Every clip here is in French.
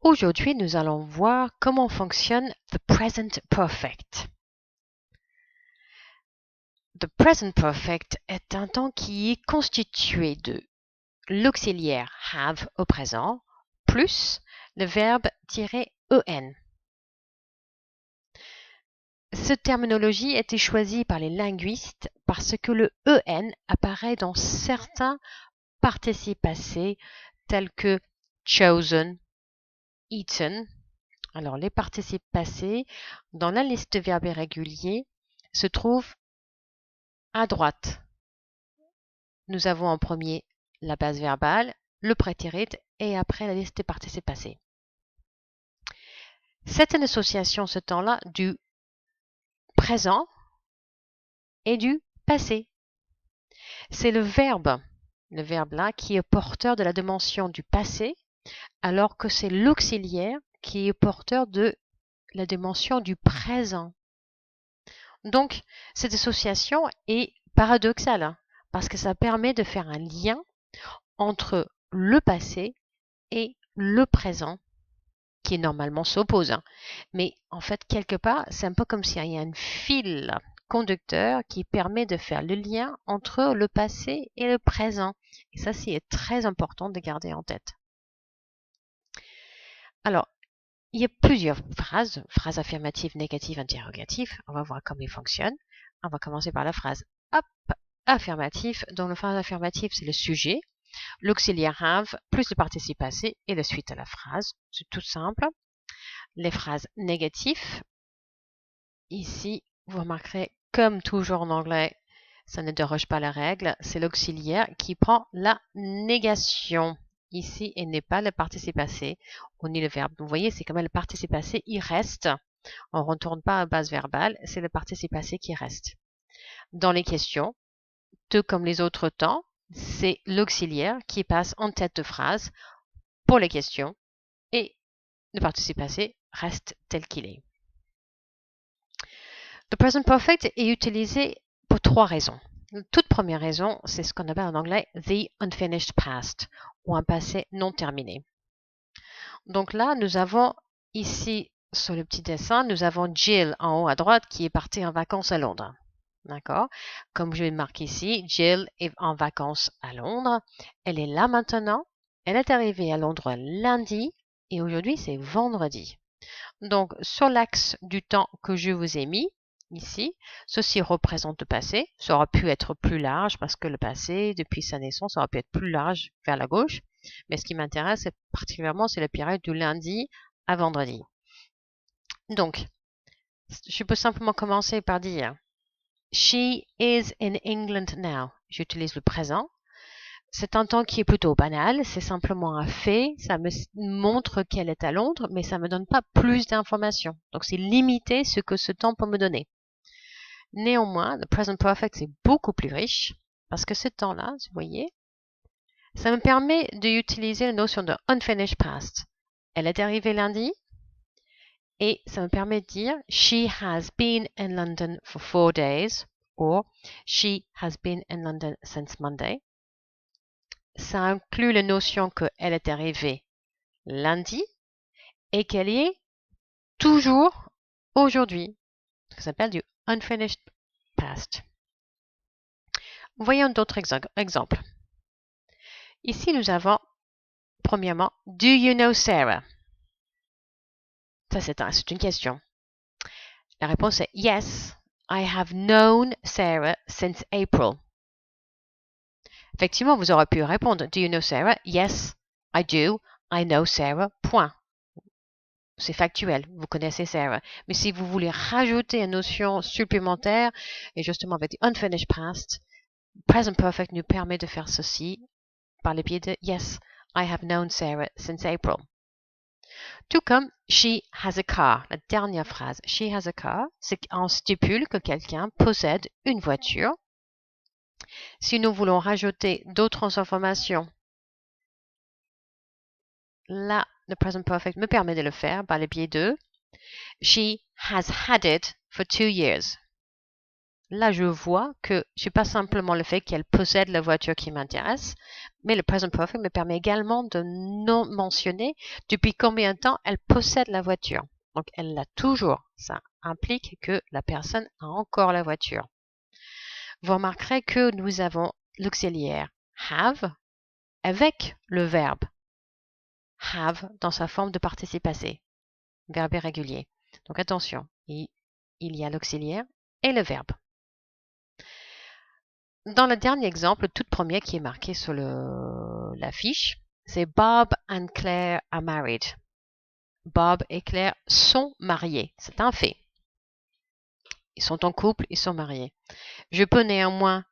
Aujourd'hui, nous allons voir comment fonctionne the present perfect. The present perfect est un temps qui est constitué de l'auxiliaire have au présent plus le verbe -en. Cette terminologie a été choisie par les linguistes parce que le en apparaît dans certains participes passés tels que chosen, eaten. Alors, les participes passés, dans la liste de verbes irréguliers, se trouvent à droite. Nous avons en premier la base verbale, le prétérit et après la liste des participes passés. C'est une association, ce temps-là, du présent et du passé. C'est le verbe là, qui est porteur de la dimension du passé, alors que c'est l'auxiliaire qui est porteur de la dimension du présent. Donc, cette association est paradoxale parce que ça permet de faire un lien entre le passé et le présent qui normalement s'opposent. Mais en fait, quelque part, c'est un peu comme s'il y a un fil conducteur qui permet de faire le lien entre le passé et le présent. Et ça, c'est très important de garder en tête. Alors, il y a plusieurs phrases affirmatives, négatives, interrogatives. On va voir comment ils fonctionnent. On va commencer par la phrase affirmative. Donc, la phrase affirmative, c'est le sujet, l'auxiliaire have plus le participe passé et la suite à la phrase. C'est tout simple. Les phrases négatives, ici, vous remarquerez, comme toujours en anglais, ça ne déroge pas la règle, c'est l'auxiliaire qui prend la négation. Ici, et n'est pas le participe passé, ou ni le verbe. Vous voyez, c'est comme le participe passé, il reste. On ne retourne pas à base verbale, c'est le participe passé qui reste. Dans les questions, tout comme les autres temps, c'est l'auxiliaire qui passe en tête de phrase pour les questions et le participe passé reste tel qu'il est. Le present perfect est utilisé pour trois raisons. La toute première raison, c'est ce qu'on appelle en anglais the unfinished past, ou un passé non terminé. Donc là, nous avons ici, sur le petit dessin, nous avons Jill en haut à droite qui est partie en vacances à Londres. D'accord? Comme je marque ici, Jill est en vacances à Londres. Elle est là maintenant. Elle est arrivée à Londres lundi et aujourd'hui, c'est vendredi. Donc, sur l'axe du temps que je vous ai mis, ici, ceci représente le passé. Ça aurait pu être plus large parce que le passé, depuis sa naissance, aurait pu être plus large vers la gauche. Mais ce qui m'intéresse particulièrement, c'est la période du lundi à vendredi. Donc, je peux simplement commencer par dire She is in England now. J'utilise le présent. C'est un temps qui est plutôt banal. C'est simplement un fait. Ça me montre qu'elle est à Londres, mais ça ne me donne pas plus d'informations. Donc, c'est limité ce que ce temps peut me donner. Néanmoins, le present perfect, c'est beaucoup plus riche parce que ce temps-là, vous voyez, ça me permet d'utiliser la notion de unfinished past. Elle est arrivée lundi et ça me permet de dire She has been in London for 4 days or She has been in London since Monday. Ça inclut la notion qu'elle est arrivée lundi et qu'elle y est toujours aujourd'hui. Ça s'appelle du unfinished past. Voyons d'autres exemples. Ici, nous avons, premièrement, Do you know Sarah? Ça, c'est une question. La réponse est Yes, I have known Sarah since April. Effectivement, vous aurez pu répondre Do you know Sarah? Yes, I do. I know Sarah. Point. C'est factuel, vous connaissez Sarah. Mais si vous voulez rajouter une notion supplémentaire, et justement avec the unfinished past, present perfect nous permet de faire ceci par le biais de Yes, I have known Sarah since April. Tout comme she has a car, la dernière phrase. She has a car, c'est qu'on stipule que quelqu'un possède une voiture. Si nous voulons rajouter d'autres informations, là, le present perfect me permet de le faire par le biais de She has had it for 2 years. Là, je vois que je n'ai pas simplement le fait qu'elle possède la voiture qui m'intéresse, mais le present perfect me permet également de non mentionner depuis combien de temps elle possède la voiture. Donc, elle l'a toujours. Ça implique que la personne a encore la voiture. Vous remarquerez que nous avons l'auxiliaire have avec le verbe have dans sa forme de participe passé, verbe irrégulier. Donc attention, il y a l'auxiliaire et le verbe. Dans le dernier exemple, le tout premier qui est marqué sur la fiche, c'est Bob and Claire are married. Bob et Claire sont mariés, c'est un fait. Ils sont en couple, ils sont mariés. Je peux néanmoins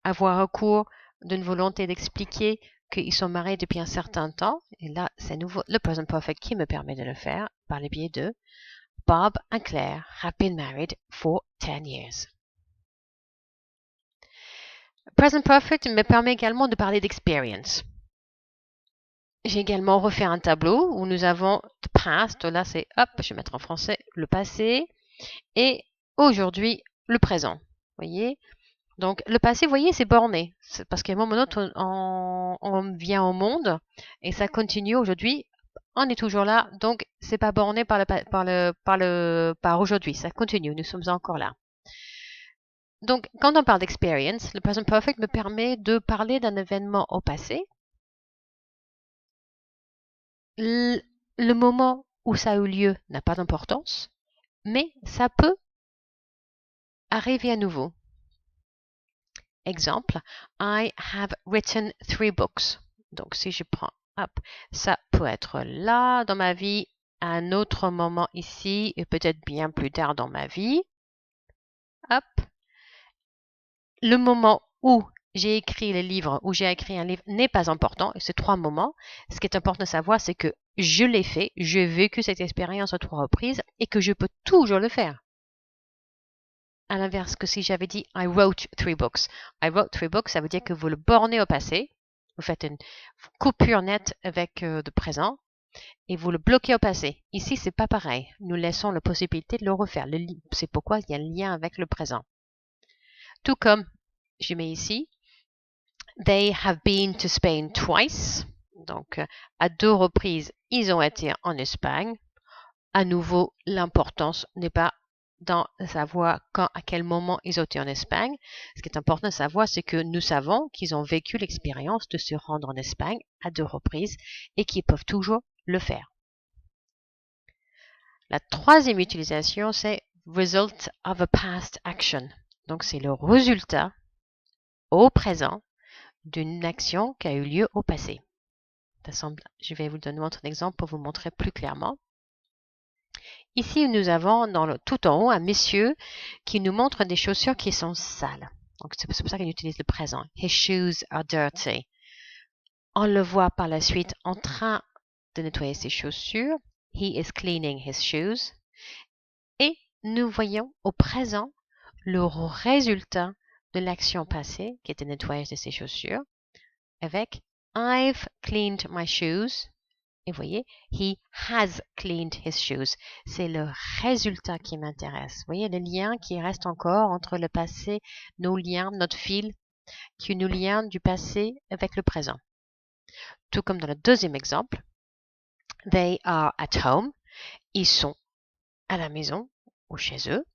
avoir recours d'une volonté d'expliquer qu'ils sont mariés depuis un certain temps. Et là, c'est nouveau le present perfect qui me permet de le faire par le biais de Bob and Claire have been married for 10 years. Present perfect me permet également de parler d'experience. J'ai également refait un tableau où nous avons the past, là c'est, hop, je vais mettre en français, le passé, et aujourd'hui, le présent. Vous voyez? Donc, le passé, vous voyez, c'est borné. C'est parce qu'à un moment donné, on vient au monde et ça continue aujourd'hui. On est toujours là, donc c'est pas borné par aujourd'hui. Ça continue, nous sommes encore là. Donc, quand on parle d'experience, le present perfect me permet de parler d'un événement au passé. Le moment où ça a eu lieu n'a pas d'importance, mais ça peut arriver à nouveau. Exemple, I have written 3 books. Donc, si je prends, hop, ça peut être là dans ma vie, à un autre moment ici, et peut-être bien plus tard dans ma vie. Hop. Le moment où j'ai écrit les livres, où j'ai écrit un livre n'est pas important. Ces 3 moments. Ce qui est important de savoir, c'est que je l'ai fait, j'ai vécu cette expérience à 3 reprises et que je peux toujours le faire. À l'inverse que si j'avais dit I wrote 3 books. I wrote 3 books, ça veut dire que vous le bornez au passé. Vous faites une coupure nette avec le présent et vous le bloquez au passé. Ici, c'est pas pareil. Nous laissons la possibilité de le refaire. C'est pourquoi il y a un lien avec le présent. Tout comme, je mets ici, they have been to Spain twice. Donc, à 2 reprises, ils ont été en Espagne. À nouveau, l'importance n'est pas dans savoir à quel moment ils ont été en Espagne. Ce qui est important de savoir, c'est que nous savons qu'ils ont vécu l'expérience de se rendre en Espagne à 2 reprises et qu'ils peuvent toujours le faire. La troisième utilisation, c'est result of a past action. Donc, c'est le résultat au présent d'une action qui a eu lieu au passé. Je vais vous donner un autre exemple pour vous montrer plus clairement. Ici, nous avons tout en haut un monsieur qui nous montre des chaussures qui sont sales. Donc, c'est pour ça qu'il utilise le présent. His shoes are dirty. On le voit par la suite en train de nettoyer ses chaussures. He is cleaning his shoes. Et nous voyons au présent le résultat de l'action passée, qui était le nettoyage de ses chaussures, avec I've cleaned my shoes. Et vous voyez, he has cleaned his shoes. C'est le résultat qui m'intéresse. Vous voyez le lien qui reste encore entre le passé, nos liens, notre fil, qui nous lien du passé avec le présent. Tout comme dans le deuxième exemple, they are at home. Ils sont à la maison ou chez eux.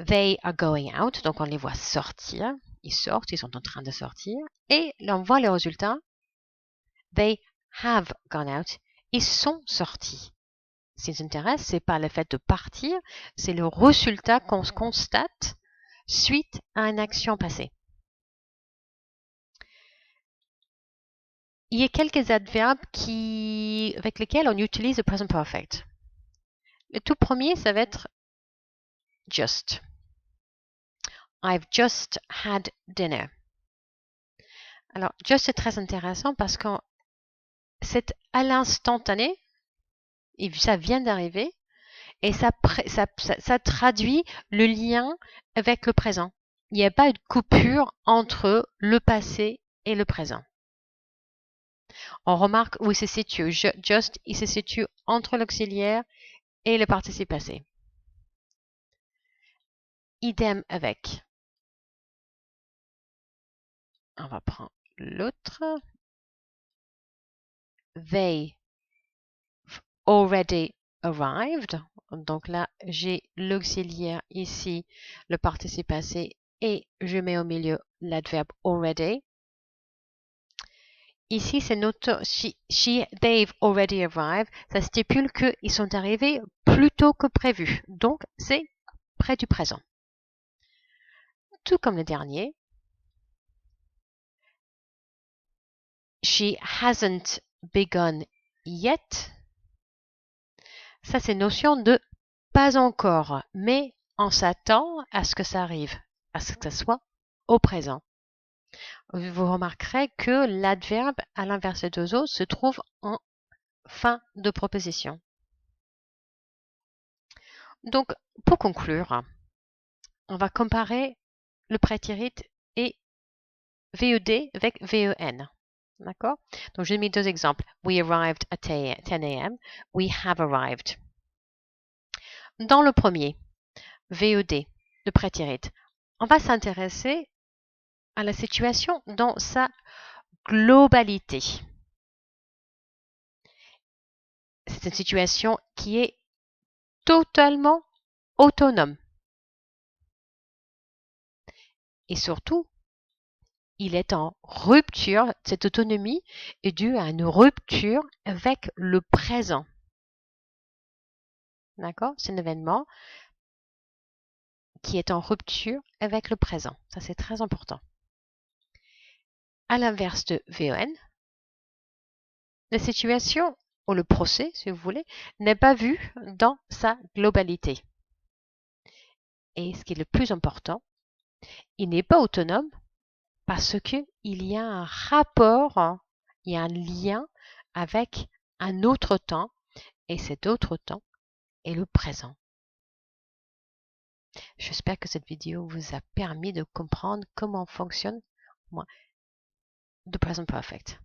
They are going out. Donc on les voit sortir. Ils sortent, ils sont en train de sortir. Et là, on voit le résultat. They have gone out. Ils sont sortis. Ce qui nous intéresse, c'est pas le fait de partir, c'est le résultat qu'on constate suite à une action passée. Il y a quelques adverbes avec lesquels on utilise le present perfect. Le tout premier, ça va être just. I've just had dinner. Alors, just est très intéressant parce que c'est à l'instantané, ça vient d'arriver, et ça traduit le lien avec le présent. Il n'y a pas de coupure entre le passé et le présent. On remarque où il se situe. Just, il se situe entre l'auxiliaire et le participe passé. Idem avec On va prendre l'autre. They already arrived. Donc là, j'ai l'auxiliaire ici, le participe passé, et je mets au milieu l'adverbe already. Ici, c'est notre they've already arrived. Ça stipule qu'ils sont arrivés plus tôt que prévu. Donc, c'est près du présent. Tout comme le dernier. She hasn't begun yet. Ça, c'est notion de pas encore, mais on s'attend à ce que ça arrive, à ce que ça soit au présent. Vous remarquerez que l'adverbe à l'inverse de zo se trouve en fin de proposition. Donc, pour conclure, on va comparer le prétérit et VED avec VEN. D'accord? Donc, j'ai mis deux exemples. We arrived at 10 a.m. We have arrived. Dans le premier, VED, le prétérit, on va s'intéresser à la situation dans sa globalité. C'est une situation qui est totalement autonome. Et surtout, il est en rupture, cette autonomie est due à une rupture avec le présent. D'accord? C'est un événement qui est en rupture avec le présent. Ça, c'est très important. À l'inverse de VEN, la situation, ou le procès, si vous voulez, n'est pas vu dans sa globalité. Et ce qui est le plus important, il n'est pas autonome parce qu'il y a un rapport, il y a un lien avec un autre temps, et cet autre temps est le présent. J'espère que cette vidéo vous a permis de comprendre comment fonctionne the present perfect.